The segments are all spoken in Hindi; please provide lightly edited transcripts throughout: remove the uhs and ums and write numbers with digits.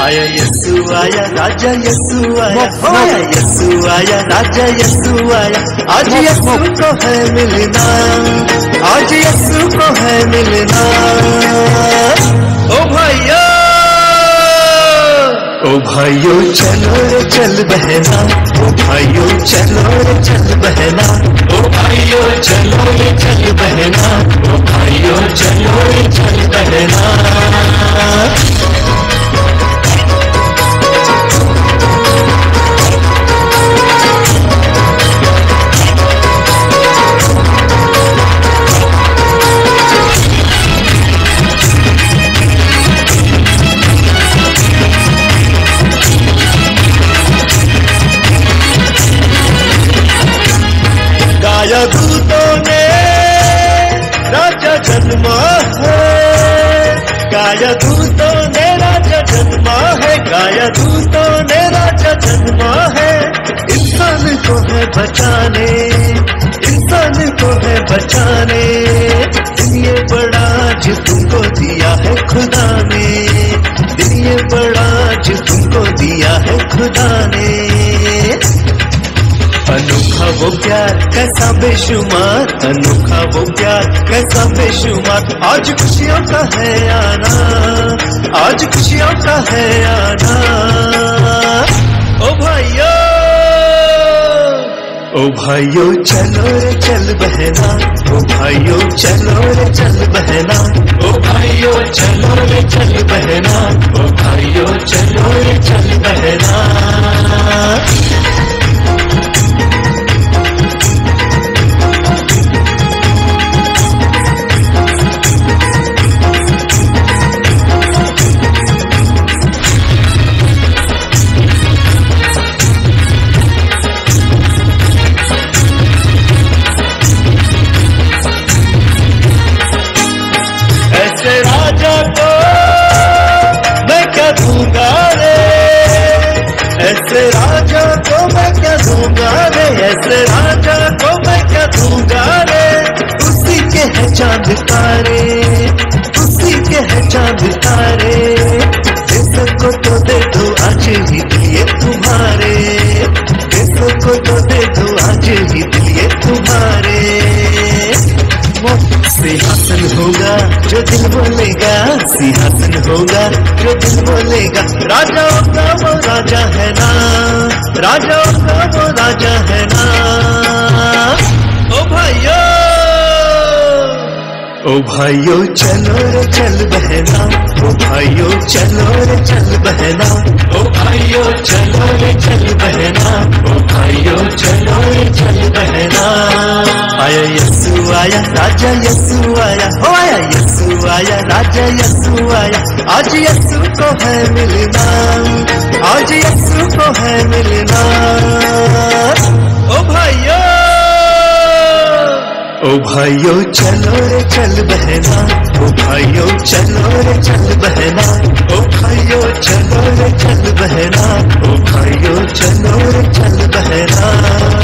आया यस्सु आया राजा यस्सु आया, आया यस्सु आया राजा यस्सु आया। आज यस्सु को है मिलना, आज यस्सु को है मिलना। ओ भाइयों, ओ भाइयों चलो रे चल बहना, ओ भाइयों चलो रे चल बहना, ओ भाइयों चलो रे चल बहना, ओ भाइयों चलो रे चल बहना। गाया दूतों ने राजा जन्मा है, गाया दूतों ने राजा जन्मा है, गाया दूतों ने राजा जन्मा है। इंसान को है बचाने, इंसान को है बचाने, ये बड़ा जिद तुमको दिया है खुदा ने, ये बड़ा जिद तुमको दिया है खुदा ने। अनोखा वो प्यार कैसा बेशुमार, अनोखा वो प्यार कैसा बेशुमार। आज खुशियों का है आना, आज खुशियों का है आना। ओ भाइयों, ओ भाइयों चलो रे चल बहना, ओ भाइयों चलो रे चल बहना, ओ भाइयों चलो रे चल बहना, ओ भाइयों चलो रे चल बहना। ऐसे राजा को मैं क्या दूंगा रे, ऐसे राजा को मैं क्या दूंगा रे, ऐसे राजा को मैं क्या दूंगा रे। उसी के है चांद तारे, उसी के है चांद तारे। इसको तो दे दो आज ही दिए तुम्हारे, इसको तो दे दो आज ही दिए तुम्हारे। सिंहासन होगा जो दिल बोलेगा, सिंहासन होगा जो दिल बोलेगा। राजाओं का वो राजा है ना, राजाओं का वो राजा है ना। ओ भाइयों, ओ भाइयों चलो रे चल बहना, ओ भाइयों चलो रे चल बहना, ओ भाइयों चलो रे चल बहना, ओ भाइयों चलो रे चल बहना। आया यस्सु आया राजा यस्सु आया, ओ आया यस्सु आया राजा यस्सु आया। आज यस्सु को है मिलना, आज यस्सु को है मिलना। ओ भाइयों, ओ भाइयों चलो रे चल बहना, ओ भाइयों चलो रे चल बहना, ओ भाइयों चलो रे चल बहना, ओ भाइयों चलो रे चल बहना।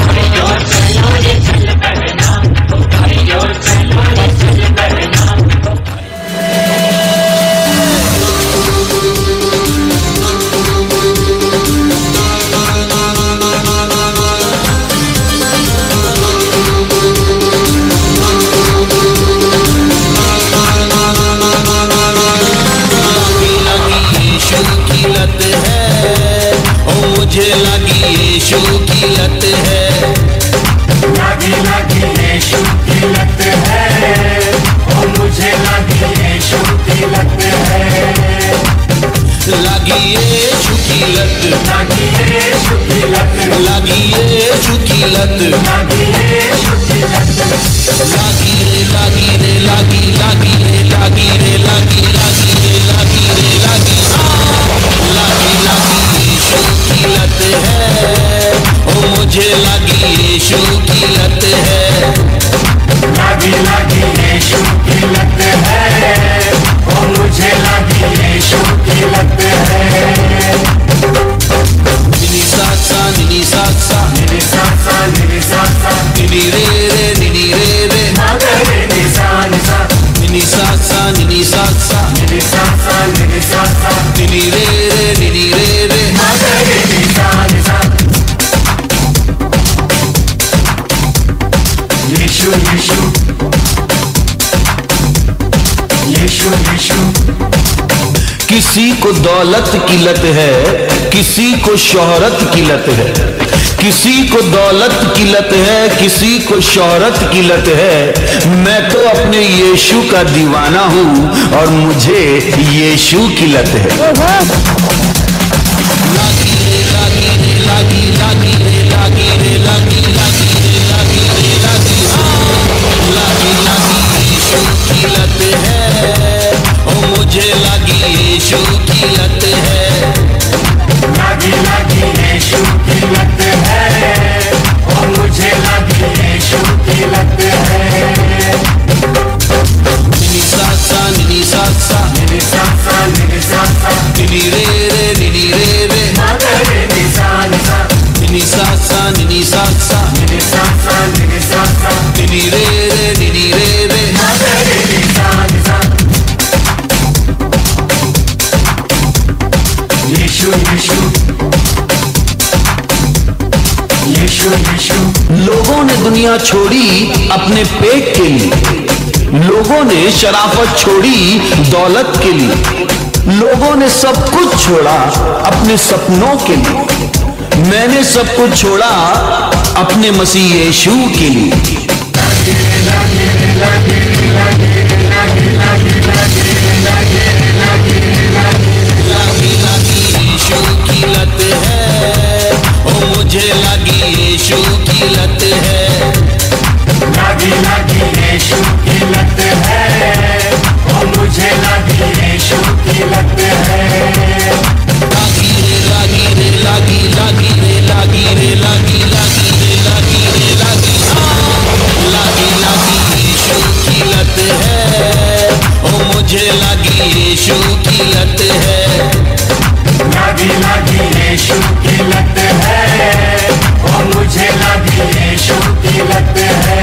भाइयों चलो रे चल बहना, ओ भाइयों चलो रे चल बहना। मुझे लगी यीशु की लत है, लगी लगी यीशु की लत है, ओ मुझे लगी यीशु की लत है। लगी यीशु की लत, लगी यीशु की लत, लगी यीशु की लत, लगी यीशु की लत। लगी रे लगी रे लगी लगी रे लगी रे लगी लगी रे लगी रे लगी लगी लगी यीशु की लत है, ओ मुझे लगी यीशु की लत है। लगी लगी यीशु की लत है, ओ मुझे लगी यीशु की लत है। निनी सासा निनी सासा निनी सासा निनी सासा निनी रे रे निनी रे रे मगरे निशान यीशु यीशु। किसी को दौलत की लत है, किसी को शोहरत की लत है, किसी को दौलत की लत है, किसी को शोहरत की लत है। मैं तो अपने यीशु का दीवाना हूं और मुझे यीशु की लत है। लागी रे लागी रे लागी लागी रे लागी रे लागी लागी रे लागी रे लागी लागी लागी यीशु की लत है। ओ मुझे लागी यीशु की लत है। लागी लागी यीशु की लत है। ओ मुझे लागी यीशु की लत है। निनी सा सा निनी सा सा निनी सा सा निनी सा सा निनी रे रे निनी रे रे मगर निसा निसा निनी सा सा निनी सा सा निनी सा सा निनी सा सा निनी रे रे निनी रे रे मगर निसा निसा। यीशु यीशु यीशु यीशु। लोगों ने दुनिया छोड़ी अपने पेट के लिए, लोगों ने शराफत छोड़ी दौलत के लिए, लोगों ने सब कुछ छोड़ा अपने सपनों के लिए। मैंने सब कुछ छोड़ा अपने मसीह यीशु के लिए। लागी लागी यीशु की लत है। ओ मुझे लागी यीशु की लत है। लागी लागी यीशु की लत है। ओ मुझे लागी यीशु की लत है। लागी रे लागी रे लागी लागी रे लागी रे लागी लागी रे लागी रे लागी लागी लागी यीशु की लत है। ओ मुझे लागी यीशु की लत है। लागी लागी यीशु की लत है। ओ मुझे लागी यीशु की लत है।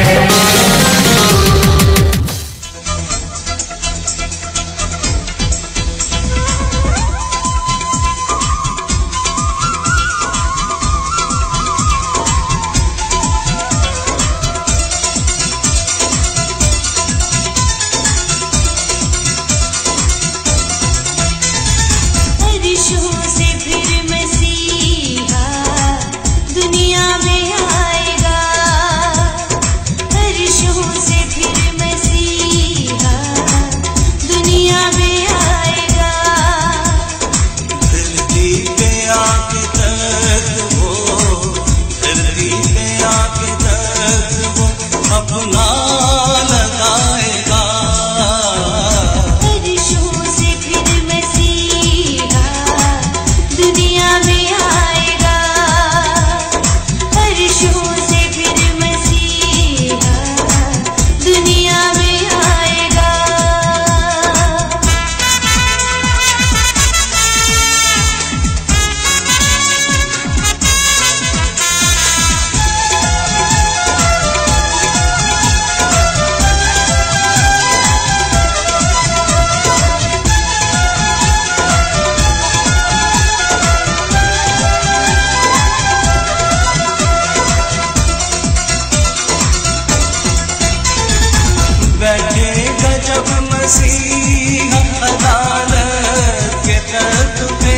बैठेगा जब मसीहा अदालत के तख्त पे,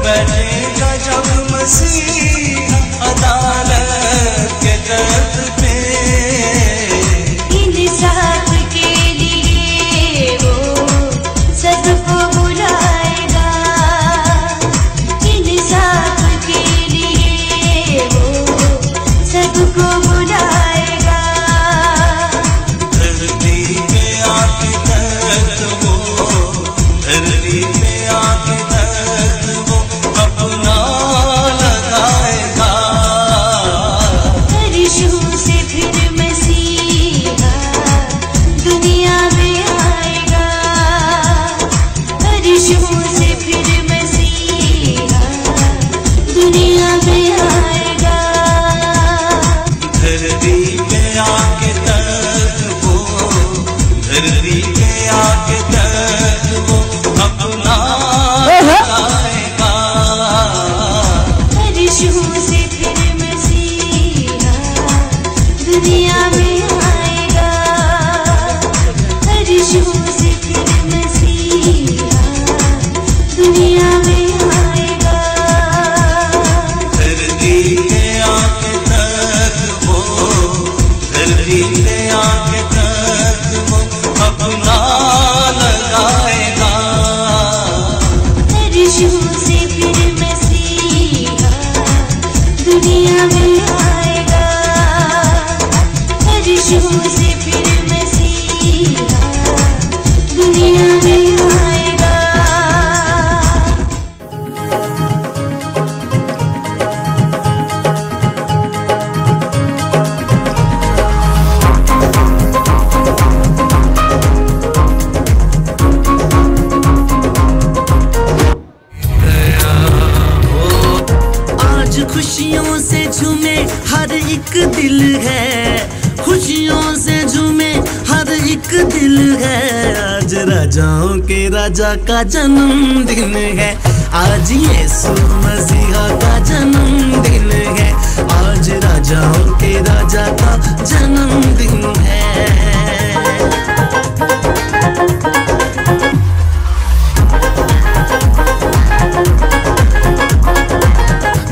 बैठेगा जब मसीहा अदालत के तख्त पे। इंसाफ के लिए वो सबको बुलाएगा, इंसाफ के लिए वो सबको बुलाएगा। दुनिया में आएगा, फरिश्तों से फिर मसीहा दुनिया में आएगा। धरती के आके तक वो, धरती के आके तक वो अपना लगाएगा। फरिश्तों से फिर मसीहा दुनिया में आएगा, फरिश्तों से फिर मसीहा दुनिया में आएगा। आज खुशियों से झूमे हर एक दिल है, खुशियों से झूमे हर एक दिल है। आज राजाओं के राजा का जन्मदिन है, आज यीशु मसीहा का जन्मदिन है। आज राजाओं के राजा का जन्मदिन है।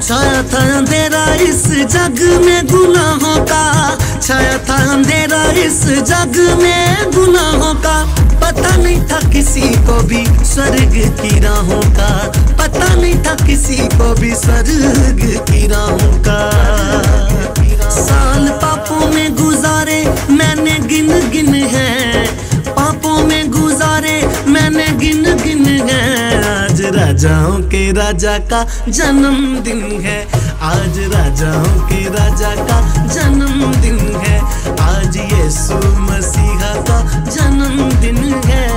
छाया था अंधेरा इस जग में गुनाहों का, छाया था अंधेरा इस जग में गुनाहों का। पता नहीं था किसी को भी स्वर्ग की राहों का, पता नहीं था किसी को भी स्वर्ग की राहों का। साल पापों में गुजारे मैंने गिन गिन है, पापों में गुजारे मैंने गिन गिन है। आज राजाओं के राजा का जन्मदिन है, आज राजाओं के राजा का जन्मदिन है। आज यीशु मसीहा का जन्मदिन है।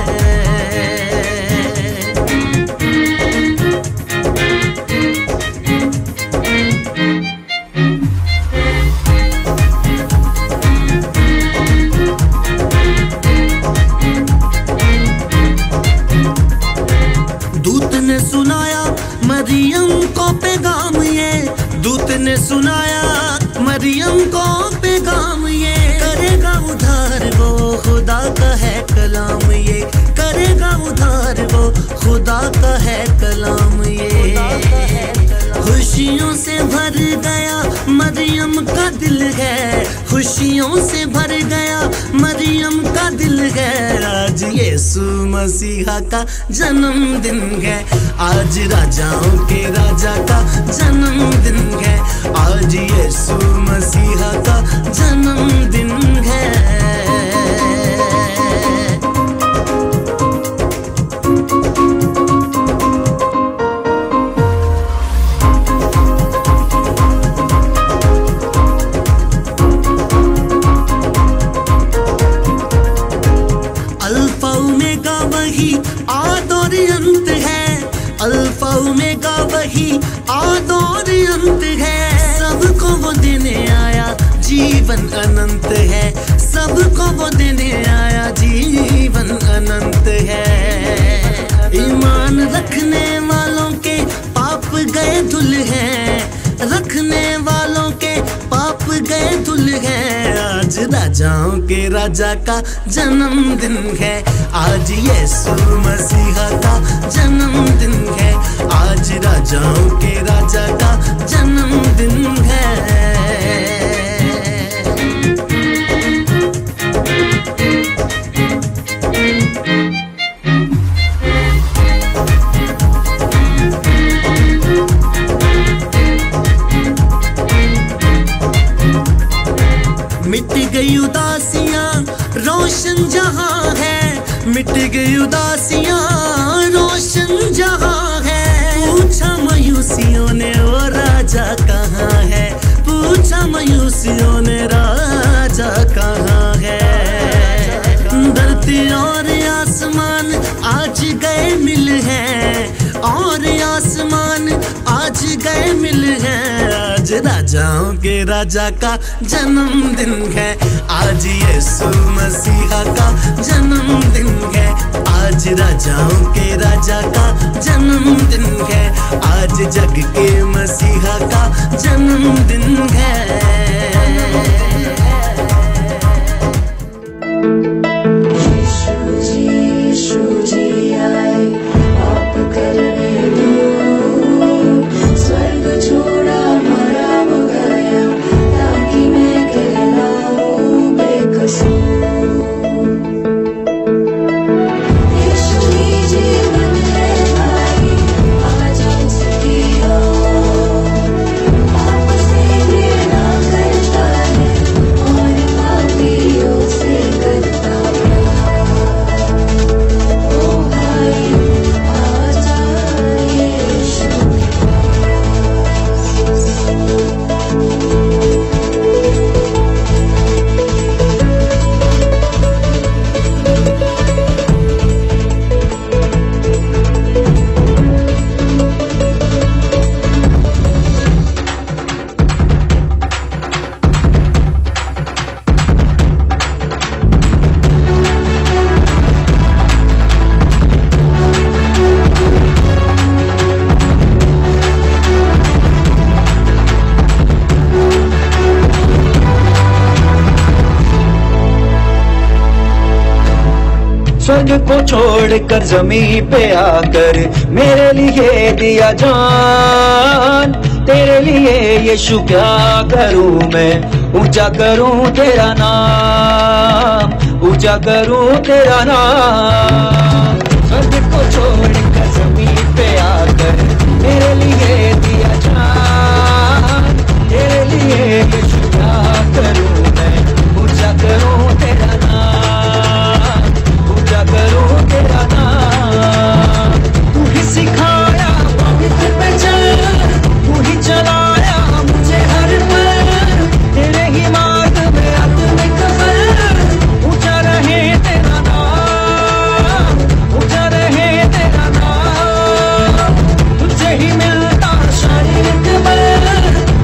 दूत ने सुनाया मरियम को पैगाम ये, दूत ने सुनाया मरियम को पैगाम ये। करेगा उधार वो खुदा का है कलाम ये, करेगा उधार वो खुदा का है कलाम ये। खुशियों से भर गया मरियम का दिल है, खुशियों से भर गया मरियम का दिल है। आज यीशु मसीहा का जन्मदिन है, आज राजाओं के राजा का जन्मदिन है। आज यीशु मसीहा का जन्मदिन है। अल्फा ओमेगा वही आद और अंत है, अल्फा ओमेगा वही आद और अंत है। सबको वो देने आया जीवन अनंत है, सबको वो देने आया जीवन अनंत है। ईमान रखने वालों के पाप गए धुल हैं, रखने वालों के पाप गए धुल हैं। आज राजाओं के राजा का जन्मदिन है, आज यीशु मसीहा का जन्मदिन है। आज राजाओं के राजा का जन्मदिन है। मिट गई उदासियां रोशन जहां है, मिट गई उदासियां रोशन जहां है। पूछा मायूसियों ने वो राजा कहाँ है, पूछा मायूसियों ने राजा कहाँ है। धरती और आसमान आज गए मिल हैं, और आसमान आज गए मिल हैं। आज राजाओं के राजा का जन्मदिन है, आज यीशु मसीहा का जन्मदिन है। आज राजाओं के राजा का जन्मदिन है, आज जग के मसीहा का जन्मदिन है। स्वर्ग को छोड़कर जमीन पे आकर मेरे लिए दिया जान। तेरे लिए यीशु क्या करूं मैं, ऊंचा करूं तेरा नाम, ऊंचा करूं तेरा नाम। स्वर्ग को छोड़कर जमीन पे आकर मेरे लिए दिया जान। तेरे लिए यीशु क्या करूं मैं, ऊंचा करूं तेरा नाम, ऊंचा करूं तेरा नाम। तू ही सिखाया पवित्र पे चल, तू ही चलाया मुझे हर पल, तेरे ही मार्ग में आत्मिक बल। ऊंचा रहे तेरा नाम, ऊंचा रहे तेरा नाम। तुझसे ही मिलता शारीरिक बल,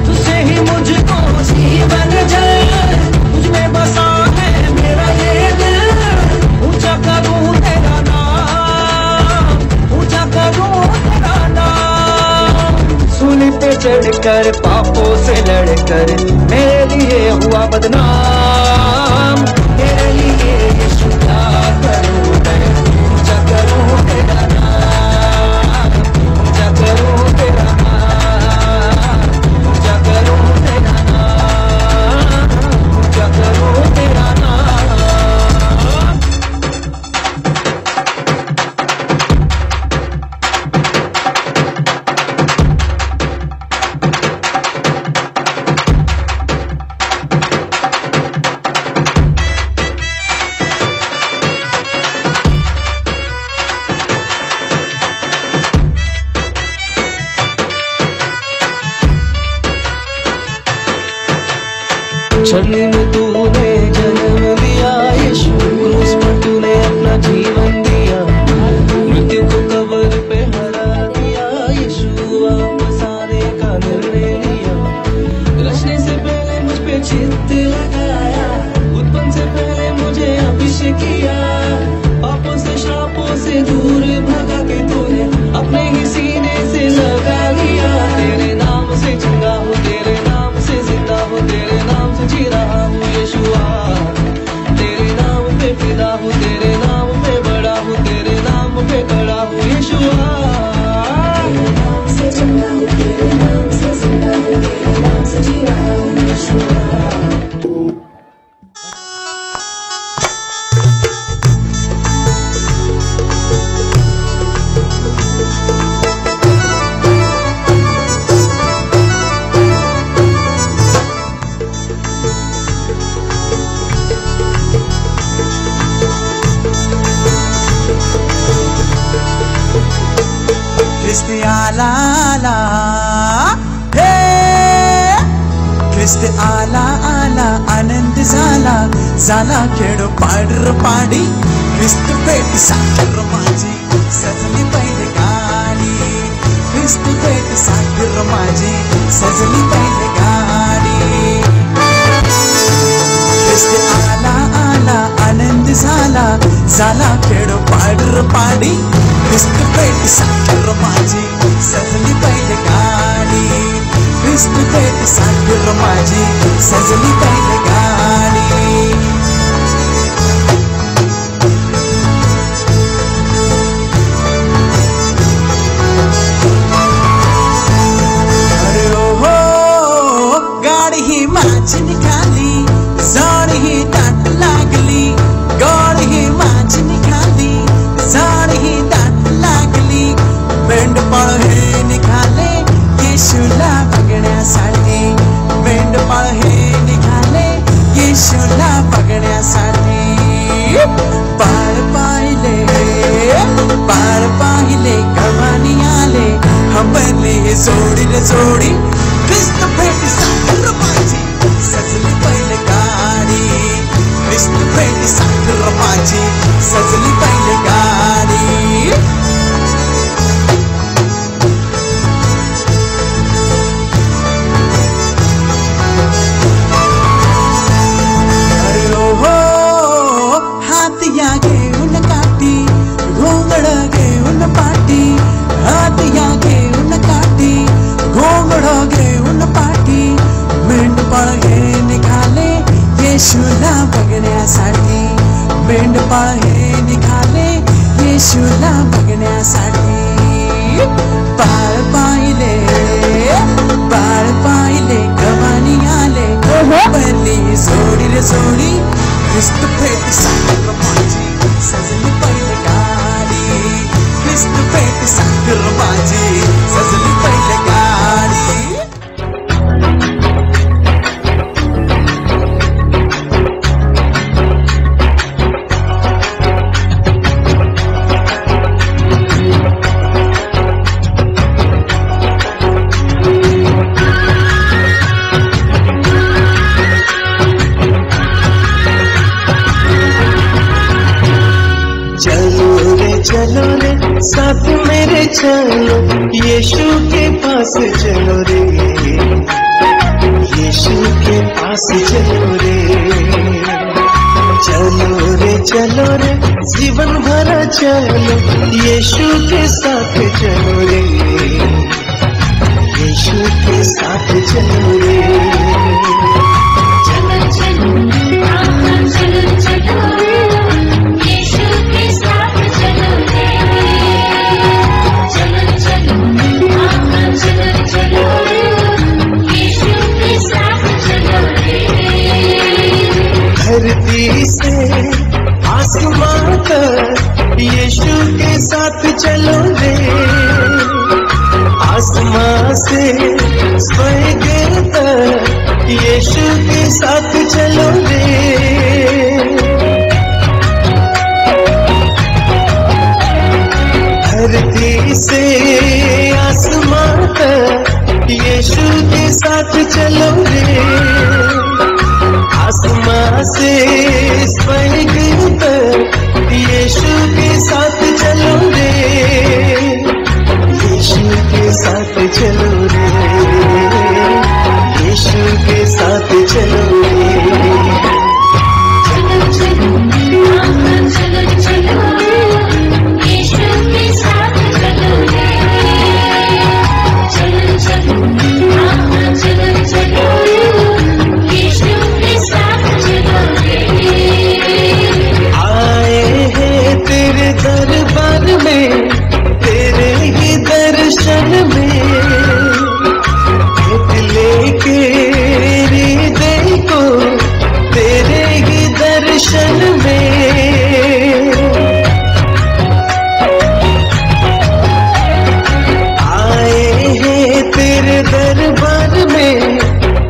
तुझसे ही मुझको जीवन जल। तुझ में बसा है मेरा ये दिल, ऊंचा करूं तेरा नाम, ऊंचा करूं तेरा नाम। सूली पे चढ़कर पापों से लड़कर मेरे लिए हुआ बदनाम। तेरे लिए यीशु क्या करूं मैं, ऊंचा करूं तेरा नाम, ऊंचा करूं तेरा नाम, ऊंचा करूं तेरा नाम, ऊंचा करूं तेरा नाम। छलनी में तूने जन्म दिया यीशु, क्रूस पर तूने अपना जीवन दिया। मृत्यु को कब्र पे हरा दिया यीशु, वापस आने का निर्णय लिया। रचने से पहले मुझ पे चित्त लगाया, उत्पन्न से पहले मुझे अभिषेक किया। पापों से श्रापों से दूर भगा के तूने अपने ही सीने से लगा लिया। तेरे नाम से चंगा हो, तेरे नाम से जिंदा हो, तेरे नाम से जी रहा हूँ यीशुआ। तेरे नाम पे फिदा हूँ, तेरे नाम पे बड़ा हूँ, तेरे नाम पे खड़ा हूँ यीशुआ। तेरे नाम से चंगा हूँ, तेरे नाम से जिंदा हूँ, तेरे नाम से जी रहा हूँ यीशुआ। Christi ala ala, hey. Christi ala ala, आनंद झाला झाला खेळ पाडर पाडी. Christi पेट साखर माझी सजली पहिले गाडी. Christi पेट साखर माझी सजली पहिले गाडी. Christi आला आला, आनंद झाला झाला खेळ पाडर पाडी. Christi पेट साखर माझी सजली पहिले गाडी. Christi पेट साखर माझी सजली पहिले गाडी. अरे ओ हो, गाडी ही माझी निघाली, जाणी ही दाट लागली. गाडी ही माझी निघाली, जाणी ही दाट लागली. मेंढपाळ हे निघाले येशूला बघण्यासाठी. मेंढपाळ हे निघाले येशूला बघण्यासाठी. बाळ पाहिले, बाळ पाहिले गव्हाणी आले. हंबरले हे जोडी रे जोडी. ख्रिस्त भेट साखर माझी सजली पहिले गाडी. ख्रिस्त भेट साखर माझी सजली पहिले गाडी. अरे ओ हो, हातिया घेऊन काठी, घोंगड घेऊन पाठी. हातिया घेऊन काठी, घोंगड घेऊन पाठी. मेंढपाळ हे निघाले येशूला बघण्यासाठी. मेंढपाळ हे निघाले येशूला बघण्यासाठी बाळ पाहिले गवानी आले भरली जोडी रे जोडी ख्रिस्त भेट साखर माझी सजली पहिले गाडी ख्रिस्त भेट साखर माझी सजली पहिले गाडी चलो रे साथ मेरे चलो यीशु के पास चलो रे यीशु के पास चलो रे जीवन भरा चलो यीशु के साथ चलो रे यीशु के साथ चलो रे धरती से आसमां तक यीशु के साथ चलो रे आसमां से स्वर्ग तक यीशु के साथ चलो रे धरती से आसमां तक यीशु के साथ चलो रे आसमां से स्वर्ग तक यीशु के साथ चलो रे यीशु के साथ चलो रे यीशु के साथ चलो रे दरबार में तेरे ही दर्शन में लेके हृदय को तेरे ही दर्शन में आए हैं तेरे दरबार में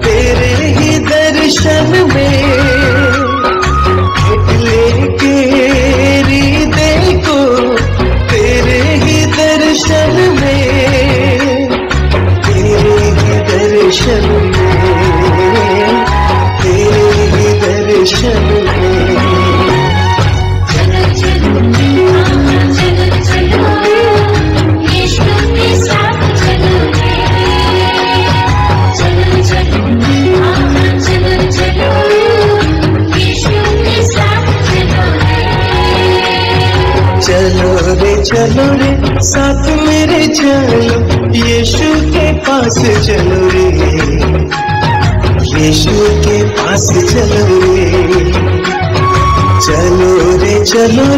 तेरे ही दर्शन में लेके हृदय को तेरे ही दर्शन में तेरे ही दर्शन में तेरे ही दर्शन में चलो रे साथ मेरे चलो यीशु के पास चलो रे यीशु के पास चलो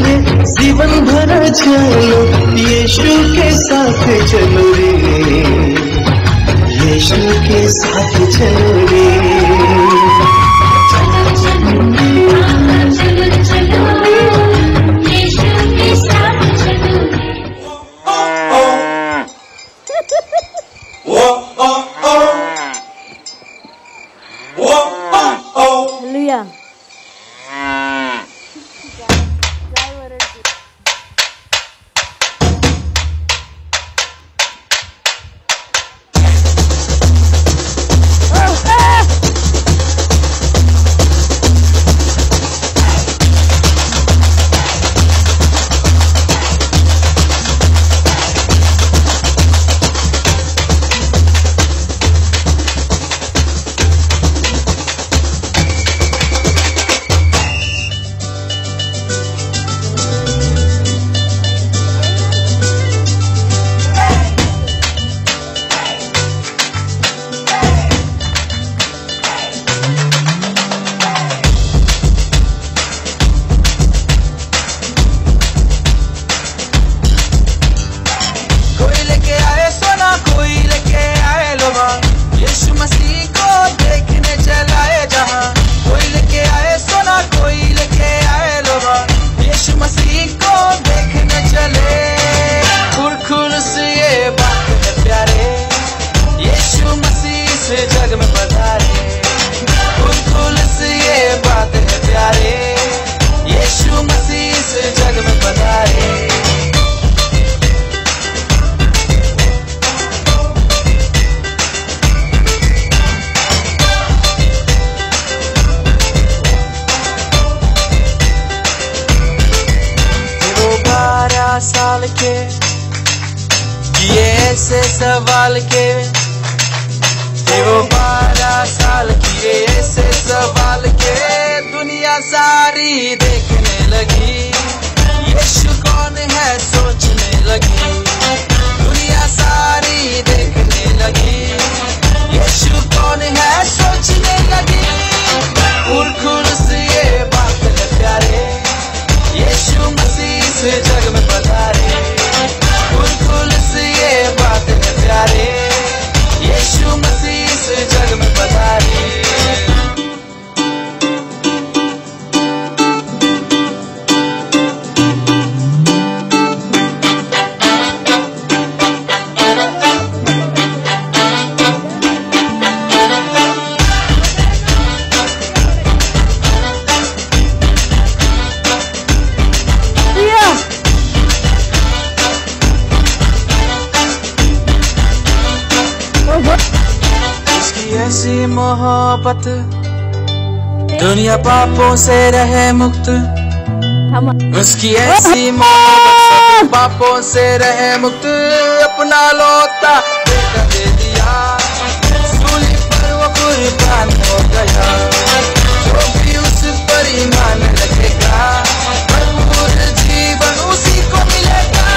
रे जीवन भरा चलो यीशु के साथ चलो रे यीशु के साथ चलो रे Hallelujah. ऐसे सवाल के, वो 12 साल की ऐसे सवाल के दुनिया सारी देखने लगी। यीशु कौन है सोचने लगी, दुनिया सारी देखने लगी। यीशु कौन है सोचने लगी। खुल से ये बात है प्यारे, यीशु मसीह इस जग में पधारे। खुल से ये बात है प्यारे, यीशु मसीह इस जग में पधारे। ऐसी मोहब्बत दुनिया पापों से रहे मुक्त, उसकी ऐसी मोहब्बत पापों से रहे मुक्त। अपना लौता बेटा दे दिया, सूली पर वो कुर्बान हो गया। जो भी उस पर ईमान रखेगा, भरपूर जीवन उसी को मिलेगा।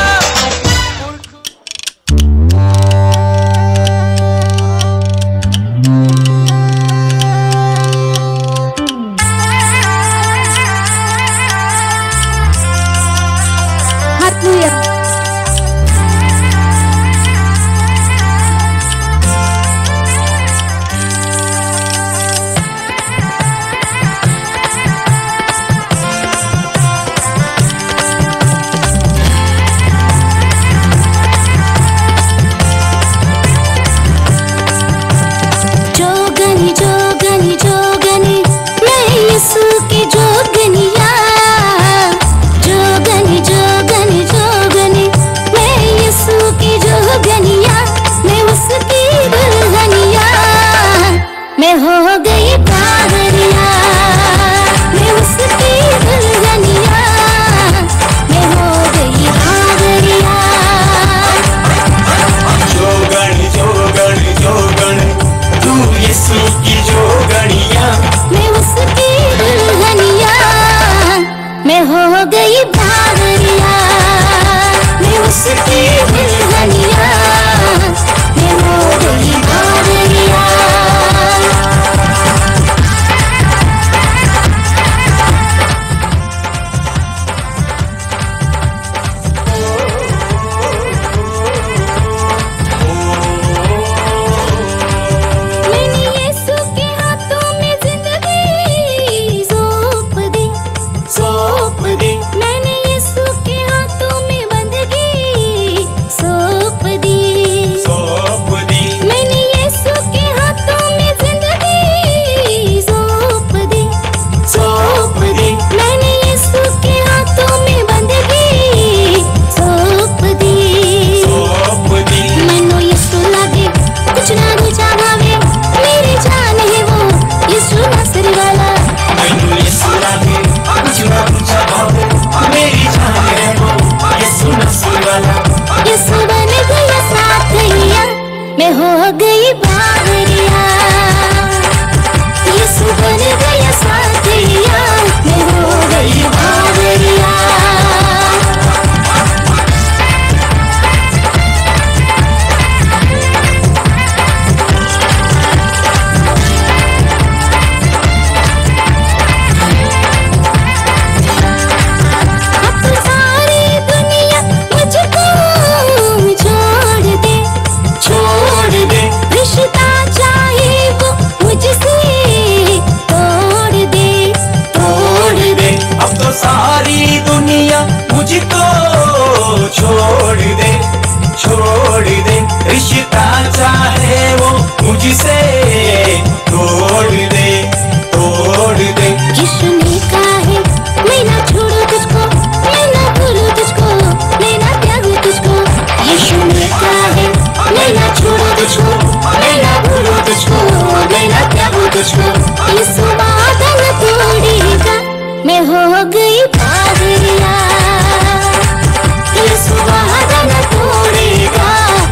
सुहागन तोड़ेगा,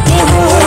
मैं हो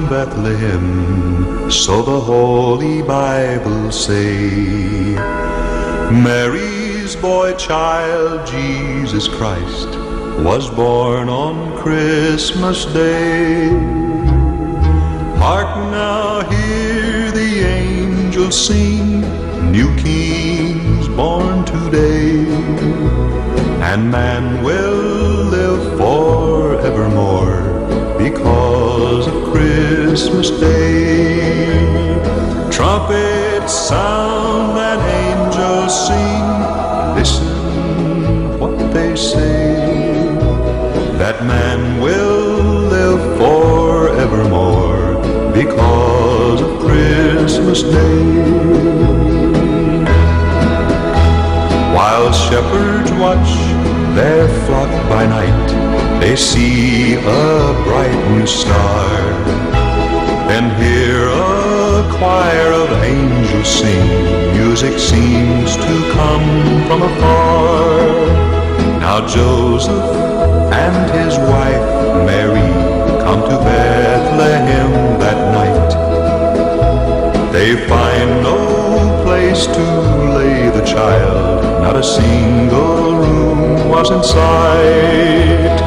Bethlehem, so the Holy Bible say. Mary's boy child, Jesus Christ, was born on Christmas Day. Hark now, hear the angels sing, new King's born today, and man will live forevermore because of Christmas Day. Trumpets sound and angels sing, listen what they say, that man will live forevermore because of Christmas Day. While shepherds watch their flock by night, they see a bright new star, and hear a choir of angels sing. Music seems to come from afar. Now Joseph and his wife Mary come to Bethlehem that night. They find no place to lay the child, not a single room was in sight.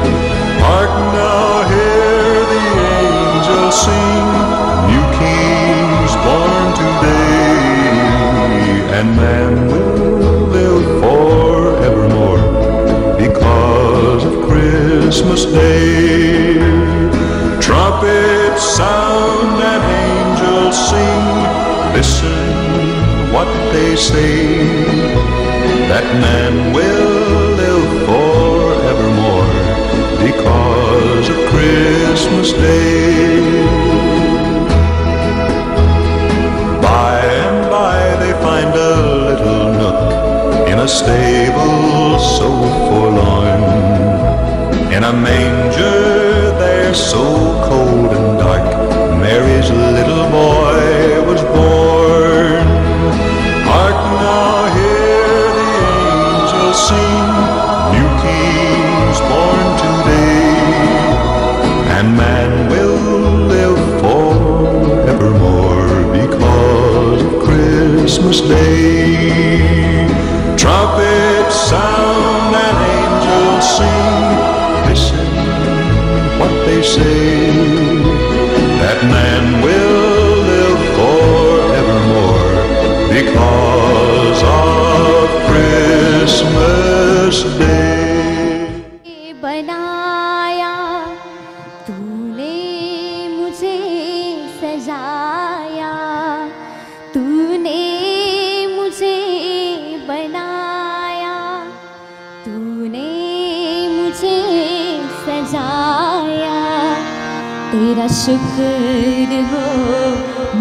Hark now, hear the angels sing, new King's born today, and man will live forevermore because of Christmas Day. Trumpets sound and angels sing, listen what they say, that man will live forevermore because of Christmas Day. By and by they find a little nook in a stable so forlorn, in a manger there so cold and dark, Mary's little boy was born. Hark now, hear the angels sing, new King's born today, and man will live forevermore because of Christmas Day. Trumpets sound and angels sing, listen what they say, that man will live forevermore because of Christmas Day. बनाया तूने मुझे सजाया, तूने मुझे बनाया, तूने मुझे सजाया, तेरा शुक्र हो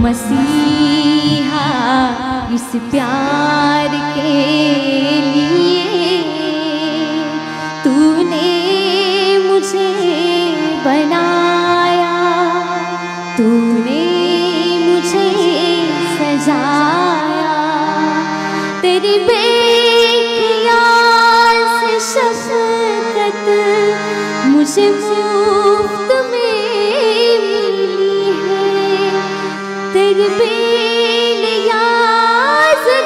मसीहा इस प्यार के लिए, तूने मुझे बनाया, तूने मुझे सजाया, तेरी बेखिया से शफ़क़त मुझे मुफ्त में मिली है, तेरी बेनियाज़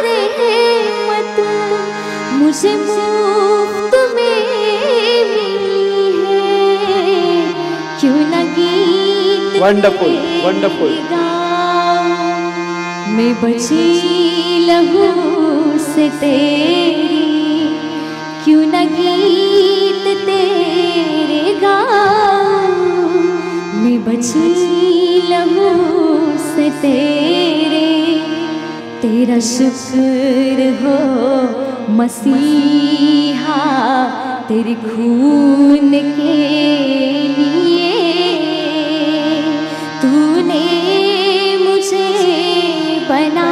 रहमत मुझे मुफ्त में मिली है, क्यों न गीत वंडरफुल वंडरफुल मैं बची लहू से तेरी, क्यों न गीत तेरे गाऊं, मैं बची लहू से तेरे, तेरा शुक्र हो मसीहा तेरे खून के लिए, तूने मुझे बना